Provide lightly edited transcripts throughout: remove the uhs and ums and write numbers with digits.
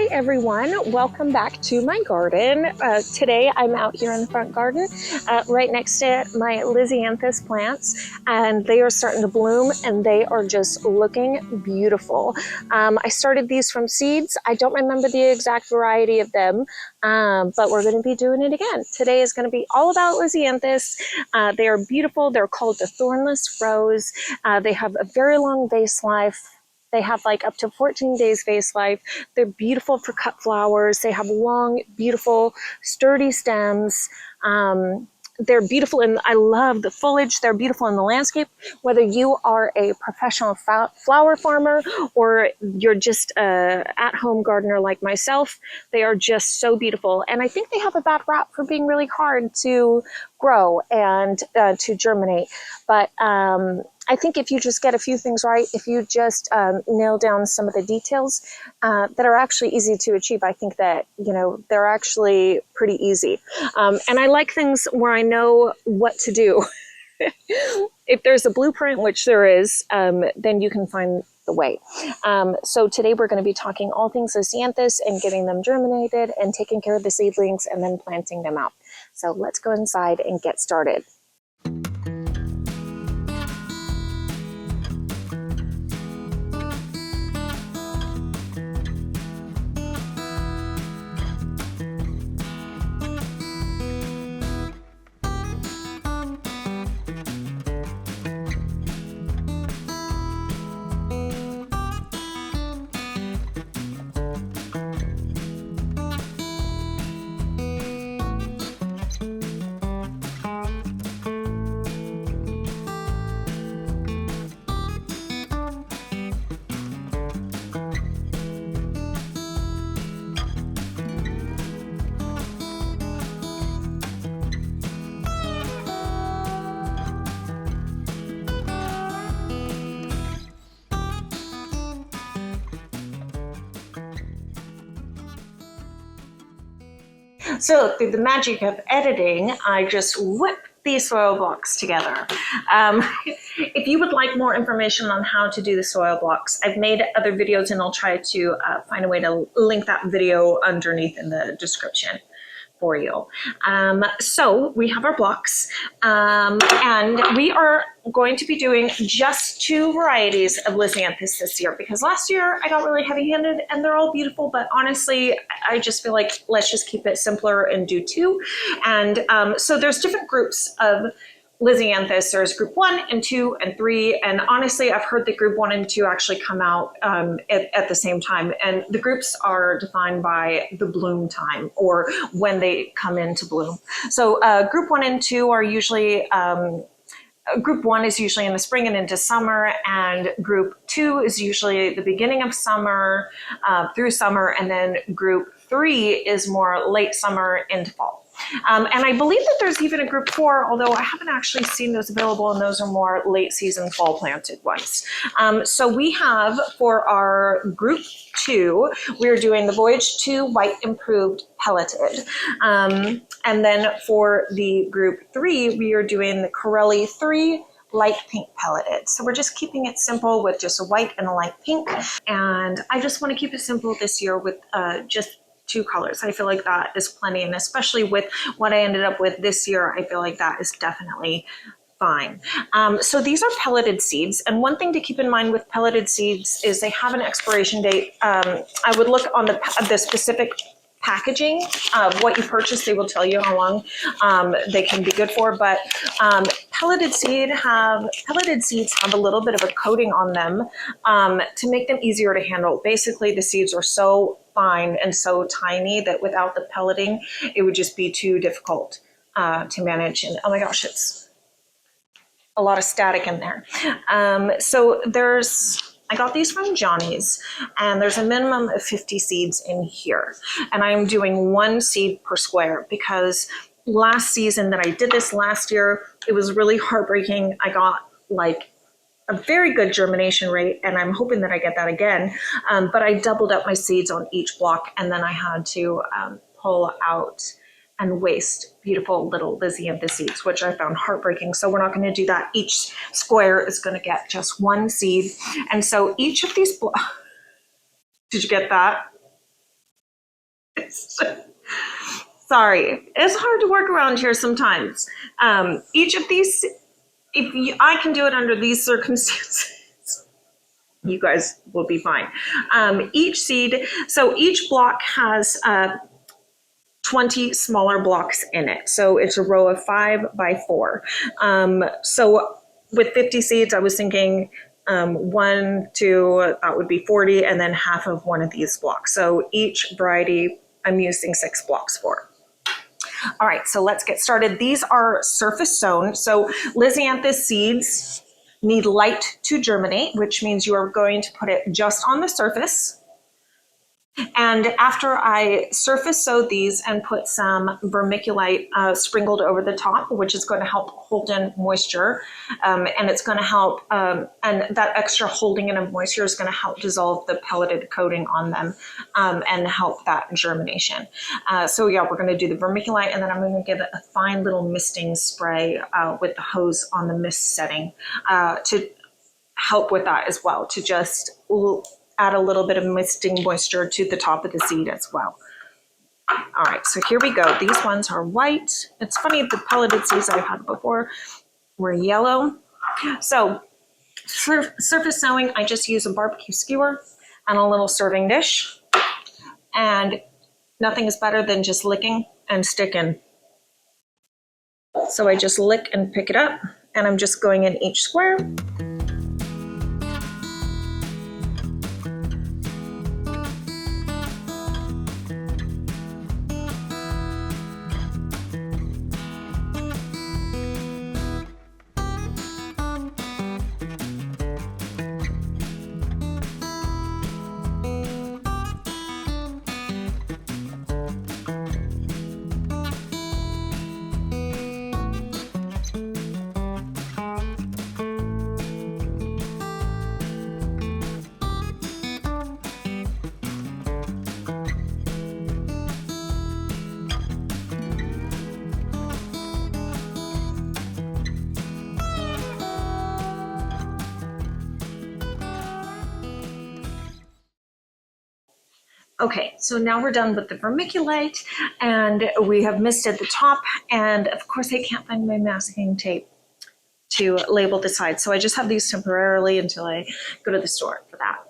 everyone, welcome back to my garden. Today I'm out here in the front garden right next to my lisianthus plants, and they are starting to bloom and they are just looking beautiful. I started these from seeds. I don't remember the exact variety of them, but we're going to be doing it again. Today is going to be all about lisianthus. They are beautiful. They're called the thornless rose. They have a very long vase life. They have like up to 14 days vase life. They're beautiful for cut flowers. They have long, beautiful, sturdy stems. They're beautiful, and I love the foliage. They're beautiful in the landscape. Whether you are a professional flower farmer or you're just a at-home gardener like myself, they are just so beautiful. And I think they have a bad rap for being really hard to grow and to germinate. But I think if you just get a few things right, if you just nail down some of the details that are actually easy to achieve, I think that, they're actually pretty easy. And I like things where I know what to do. If there's a blueprint, which there is, then you can find the way. So today we're going to be talking all things lisianthus and getting them germinated and taking care of the seedlings and then planting them out. So let's go inside and get started. So through the magic of editing, I just whip these soil blocks together. If you would like more information on how to do the soil blocks, I've made other videos and I'll try to find a way to link that video underneath in the description for you. So we have our blocks, and we are going to be doing just 2 varieties of lisianthus this year, because last year I got really heavy-handed and they're all beautiful, but honestly I just feel like let's just keep it simpler and do 2. And so there's different groups of lisianthus. There's group 1 and 2 and 3, and honestly I've heard that group 1 and 2 actually come out at the same time, and the groups are defined by the bloom time or when they come into bloom. So group 1 and 2 are usually group 1 is usually in the spring and into summer, and group 2 is usually the beginning of summer through summer, and then group 3 is more late summer into fall. And I believe that there's even a group 4, although I haven't actually seen those available, and those are more late season fall planted ones. So we have for our group 2, we're doing the Voyage 2 White Improved Pelleted. And then for the group 3, we are doing the Corelli 3 light pink pelleted. So we're just keeping it simple with just a white and a light pink. And I just want to keep it simple this year with just 2 colors. I feel like that is plenty, and especially with what I ended up with this year, I feel like that is definitely fine. So these are pelleted seeds, and one thing to keep in mind with pelleted seeds is they have an expiration date. I would look on the specific packaging of what you purchase. They will tell you how long they can be good for, but pelleted seeds have a little bit of a coating on them to make them easier to handle. Basically, the seeds are so fine and so tiny that without the pelleting, it would just be too difficult to manage. And oh my gosh, it's a lot of static in there. So I got these from Johnny's, and there's a minimum of 50 seeds in here. And I'm doing 1 seed per square, because last season that I did this last year, it was really heartbreaking. I got like a very good germination rate, and I'm hoping that I get that again. But I doubled up my seeds on each block, and then I had to pull out and waste beautiful little lisianthus seeds, which I found heartbreaking. So we're not going to do that. Each square is going to get just 1 seed. And so each of these did you get that? Sorry, it's hard to work around here sometimes. Each of these, I can do it under these circumstances, you guys will be fine. Each seed, so each block has 20 smaller blocks in it. So it's a row of 5 by 4. So with 50 seeds, I was thinking 1, 2, that would be 40, and then half of one of these blocks. So each variety, I'm using 6 blocks for. All right, so let's get started. These are surface sown. So lisianthus seeds need light to germinate, which means you are going to put it just on the surface. And after I surface sowed these and put some vermiculite sprinkled over the top, which is going to help hold in moisture, and it's going to help, and that extra holding in of moisture is going to help dissolve the pelleted coating on them and help that germination. So yeah, we're going to do the vermiculite, and then I'm going to give it a fine little misting spray with the hose on the mist setting to help with that as well, to just add a little bit of misting moisture to the top of the seed as well. All right, so here we go. These ones are white. It's funny, the pelleted seeds I've had before were yellow. So surface sowing, I just use a barbecue skewer and a little serving dish. And nothing is better than just licking and sticking. So I just lick and pick it up, and I'm just going in each square. Okay, so now we're done with the vermiculite, and we have misted the top, and of course I can't find my masking tape to label the sides, so I just have these temporarily until I go to the store for that.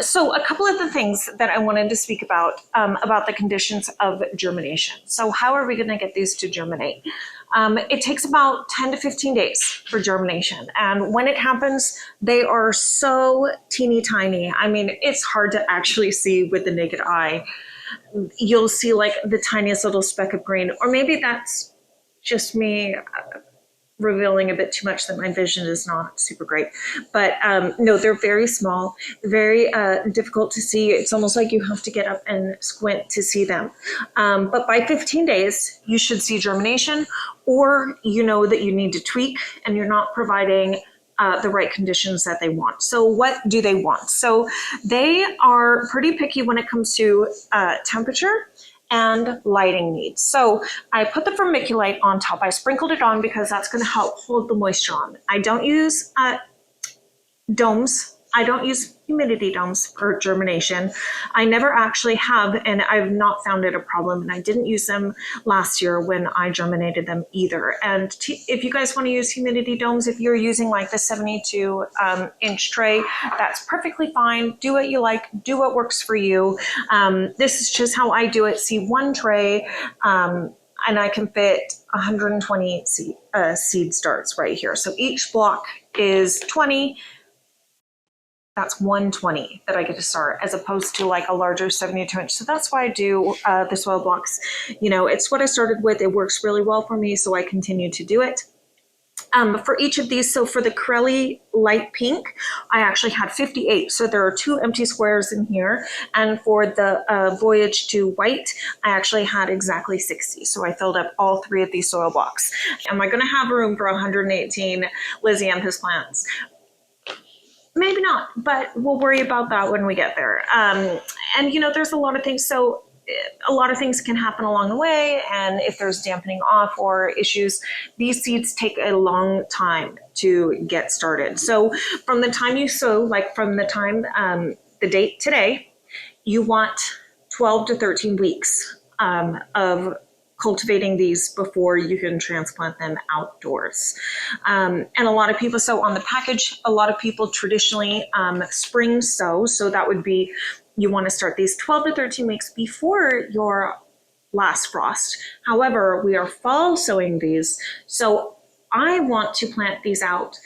So a couple of the things that I wanted to speak about the conditions of germination. So how are we going to get these to germinate? It takes about 10 to 15 days for germination. And when it happens, they are so teeny tiny. I mean, it's hard to actually see with the naked eye. You'll see like the tiniest little speck of green, or maybe that's just me revealing a bit too much that my vision is not super great. But no, they're very small, very difficult to see. It's almost like you have to get up and squint to see them. But by 15 days, you should see germination, or you know that you need to tweak and you're not providing the right conditions that they want. So what do they want? So they are pretty picky when it comes to temperature and lighting needs. So I put the vermiculite on top. I sprinkled it on because that's going to help hold the moisture on. I don't use domes. I don't use humidity domes for germination. I never actually have, and I've not found it a problem, and I didn't use them last year when I germinated them either. And if you guys want to use humidity domes, if you're using like the 72 inch tray, that's perfectly fine. Do what you like, do what works for you. This is just how I do it. See, one tray, and I can fit 120 seed starts right here. So each block is 20. That's 120 that I get to start, as opposed to like a larger 72 inch. So that's why I do the soil blocks. You know, it's what I started with. It works really well for me, so I continue to do it. For each of these, so for the Corelli light pink, I actually had 58. So there are 2 empty squares in here. And for the Voyage to White, I actually had exactly 60. So I filled up all 3 of these soil blocks. Am I going to have room for 118 lisianthus plants? Maybe not, but we'll worry about that when we get there. And you know, there's a lot of things. So a lot of things can happen along the way. And if there's dampening off or issues, these seeds take a long time to get started. So from the time you sow, like from the time, the date today, you want 12 to 13 weeks of cultivating these before you can transplant them outdoors. And a lot of people, so on the package, a lot of people traditionally spring sow. So that would be, you want to start these 12 to 13 weeks before your last frost. However, we are fall sowing these. So I want to plant these out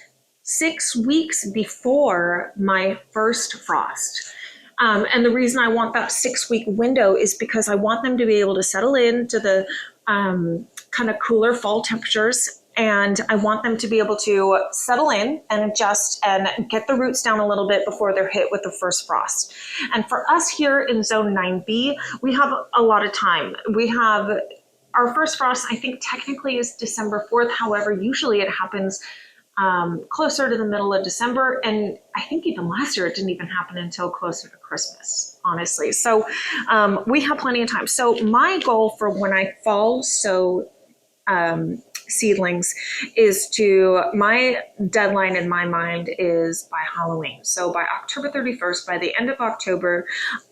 6 weeks before my first frost. And the reason I want that 6-week window is because I want them to be able to settle into the kind of cooler fall temperatures. And I want them to be able to settle in and adjust and get the roots down a little bit before they're hit with the first frost. And for us here in Zone 9B, we have a lot of time. We have our first frost, I think technically is December 4th. However, usually it happens closer to the middle of December. And I think even last year, it didn't even happen until closer to Christmas, honestly. So we have plenty of time. So my goal for when I fall sow seedlings is my deadline in my mind is by Halloween. So by October 31st, by the end of October,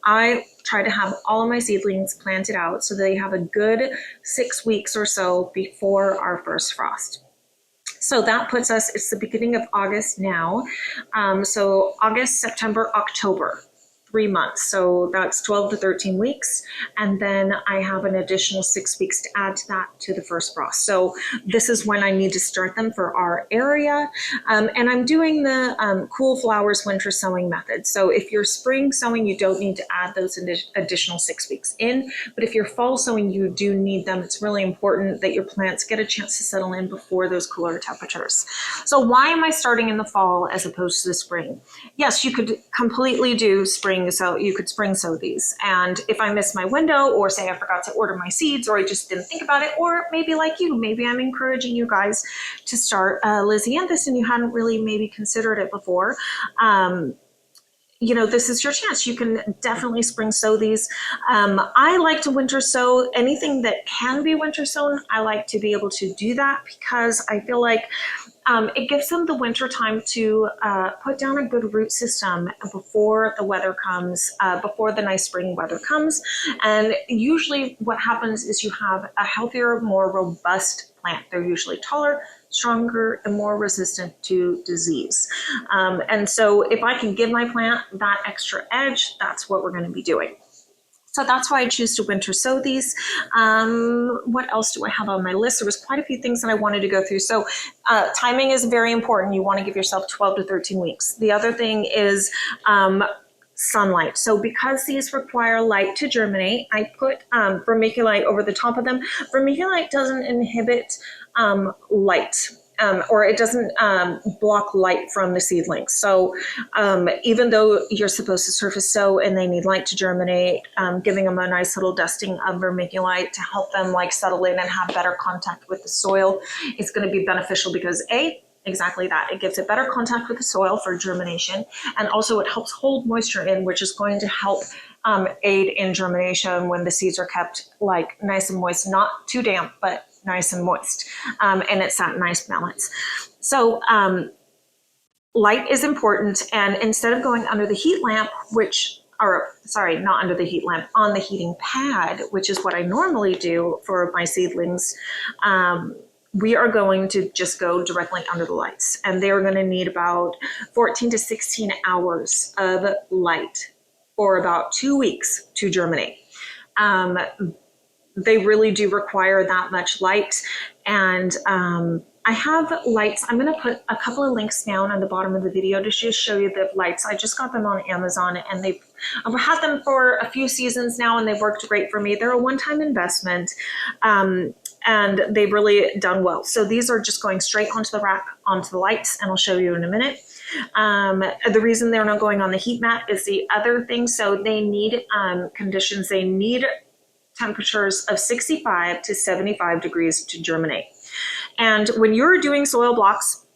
I try to have all of my seedlings planted out so they have a good 6 weeks or so before our first frost. So that puts us, it's the beginning of August now. So August, September, October, 3 months. So that's 12 to 13 weeks. And then I have an additional 6 weeks to add to that to the first frost. So this is when I need to start them for our area. And I'm doing the cool flowers winter sowing method. So if you're spring sowing, you don't need to add those additional 6 weeks in. But if you're fall sowing, you do need them. It's really important that your plants get a chance to settle in before those cooler temperatures. So why am I starting in the fall as opposed to the spring? Yes, you could completely do spring. So you could spring sow these. And if I miss my window, or say I forgot to order my seeds, or I just didn't think about it, or maybe like you, maybe I'm encouraging you guys to start lisianthus and you hadn't really maybe considered it before. This is your chance. You can definitely spring sow these. I like to winter sow anything that can be winter sown. I like to be able to do that because I feel like it gives them the winter time to put down a good root system before the weather comes, before the nice spring weather comes. And usually what happens is you have a healthier, more robust plant. They're usually taller, stronger, and more resistant to disease. And so if I can give my plant that extra edge, that's what we're going to be doing. So that's why I choose to winter sow these. What else do I have on my list? There was quite a few things that I wanted to go through. So timing is very important. You want to give yourself 12 to 13 weeks. The other thing is sunlight. So because these require light to germinate, I put vermiculite over the top of them. Vermiculite doesn't inhibit light. Or it doesn't block light from the seedlings. So even though you're supposed to surface sow and they need light to germinate, giving them a nice little dusting of vermiculite to help them settle in and have better contact with the soil is going to be beneficial because exactly that. It gives it better contact with the soil for germination, and also it helps hold moisture in, which is going to help aid in germination when the seeds are kept nice and moist, not too damp, but nice and moist. And it's that nice balance. So light is important. And instead of going under the heat lamp, not under the heat lamp, on the heating pad, which is what I normally do for my seedlings, we are going to just go directly under the lights. And they're going to need about 14 to 16 hours of light for about 2 weeks to germinate. They really do require that much light. And I have lights. I'm going to put a couple of links down on the bottom of the video to just show you the lights. I just got them on Amazon, and I've had them for a few seasons now, and they've worked great for me. They're a one-time investment, and they've really done well. So these are just going straight onto the rack, onto the lights, and I'll show you in a minute. The reason they're not going on the heat mat is the other thing. So they need conditions. They need temperatures of 65 to 75 degrees to germinate. And when you're doing soil blocks,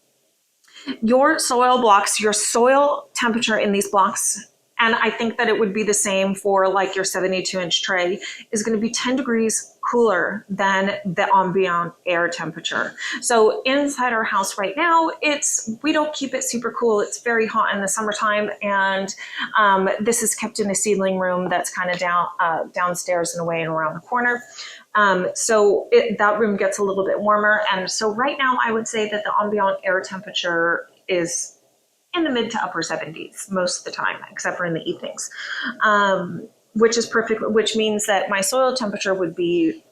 your soil temperature in these blocks, and I think that it would be the same for your 72-inch tray, is going to be 10 degrees cooler than the ambient air temperature. So inside our house right now, we don't keep it super cool. It's very hot in the summertime, and this is kept in a seedling room that's kind of downstairs and away and around the corner. So that room gets a little bit warmer. And so right now I would say that the ambient air temperature is in the mid to upper 70s most of the time, except for in the evenings, which is perfect, which means that my soil temperature would be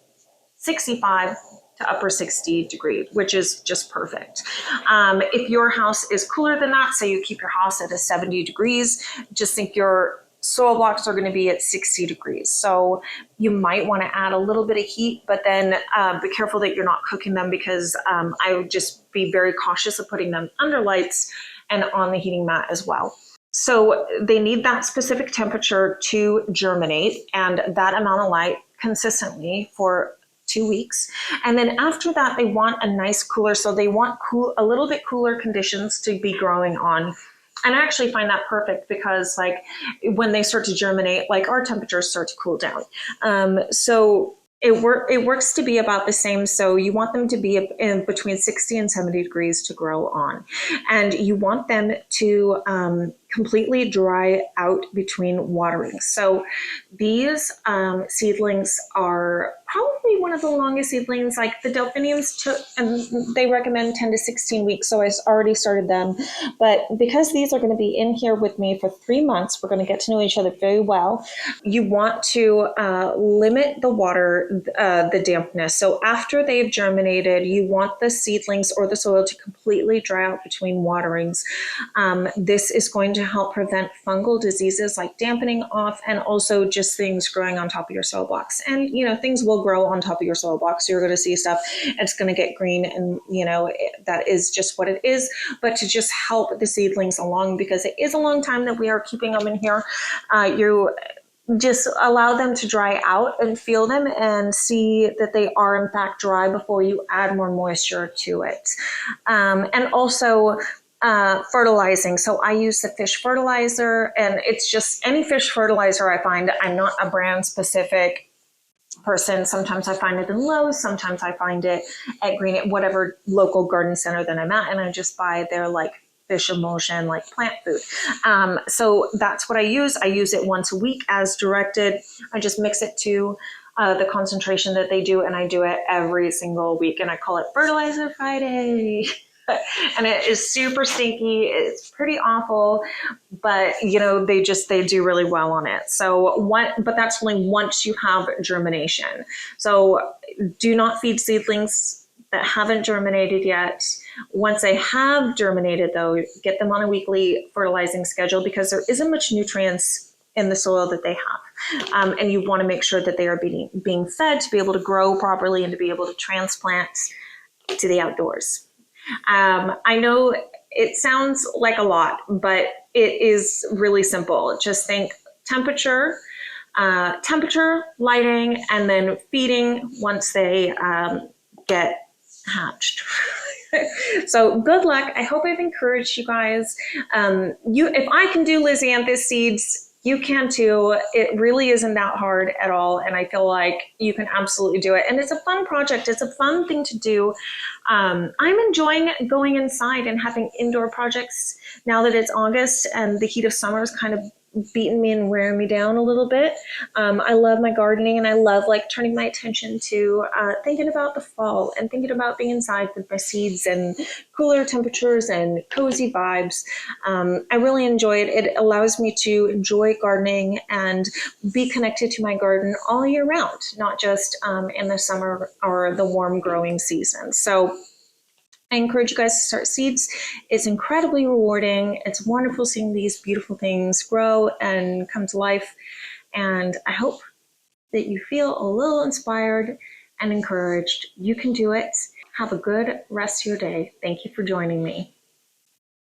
65 to upper 60 degrees, which is just perfect. If your house is cooler than that, say you keep your house at a 70 degrees, just think your soil blocks are going to be at 60 degrees. So you might want to add a little bit of heat, but then be careful that you're not cooking them, because I would just be very cautious of putting them under lights and on the heating mat as well. So they need that specific temperature to germinate and that amount of light consistently for 2 weeks. And then after that, they want a nice cooler. So they want a little bit cooler conditions to be growing on. And I actually find that perfect, because like when they start to germinate, like our temperatures start to cool down. So it works to be about the same. So you want them to be in between 60 and 70 degrees to grow on. And you want them to completely dry out between waterings. So these seedlings are probably one of the longest seedlings. Like the delphiniums took, and they recommend 10 to 16 weeks. So I already started them. But because these are going to be in here with me for 3 months, we're going to get to know each other very well. You want to limit the water, the dampness. So after they've germinated, you want the seedlings or the soil to completely dry out between waterings. This is going to help prevent fungal diseases like dampening off, and also just things growing on top of your soil blocks. And, things will grow on top of your soil blocks. You're going to see stuff, it's going to get green, and, that is just what it is. But to just help the seedlings along, because it is a long time that we are keeping them in here, you just allow them to dry out and feel them and see that they are in fact dry before you add more moisture to it. And also fertilizing. So I use the fish fertilizer, and it's just any fish fertilizer I find. I'm not a brand specific person. Sometimes I find it in Lowe's, sometimes I find it at whatever local garden center that I'm at, and I just buy their like fish emulsion, like plant food. So that's what I use. I use it once a week as directed. I just mix it to the concentration that they do, and I do it every single week, and I call it Fertilizer Friday. And it is super stinky. It's pretty awful, but they do really well on it. But that's only once you have germination. So do not feed seedlings that haven't germinated yet. Once they have germinated though, get them on a weekly fertilizing schedule, because there isn't much nutrients in the soil that they have. And you want to make sure that they are being fed to be able to grow properly and to be able to transplant to the outdoors. I know it sounds like a lot, but it is really simple. Just think temperature, lighting, and then feeding once they get hatched. So good luck. I hope I've encouraged you guys. If I can do lisianthus seeds, you can too. It really isn't that hard at all. And I feel like you can absolutely do it. And it's a fun project. It's a fun thing to do. I'm enjoying going inside and having indoor projects now that it's August and the heat of summer is kind of beating me and wearing me down a little bit. I love my gardening, and I love like turning my attention to thinking about the fall and thinking about being inside with my seeds and cooler temperatures and cozy vibes. I really enjoy it. It allows me to enjoy gardening and be connected to my garden all year round, not just in the summer or the warm growing season. So I encourage you guys to start seeds. It's incredibly rewarding. It's wonderful seeing these beautiful things grow and come to life. And I hope that you feel a little inspired and encouraged. You can do it. Have a good rest of your day. Thank you for joining me.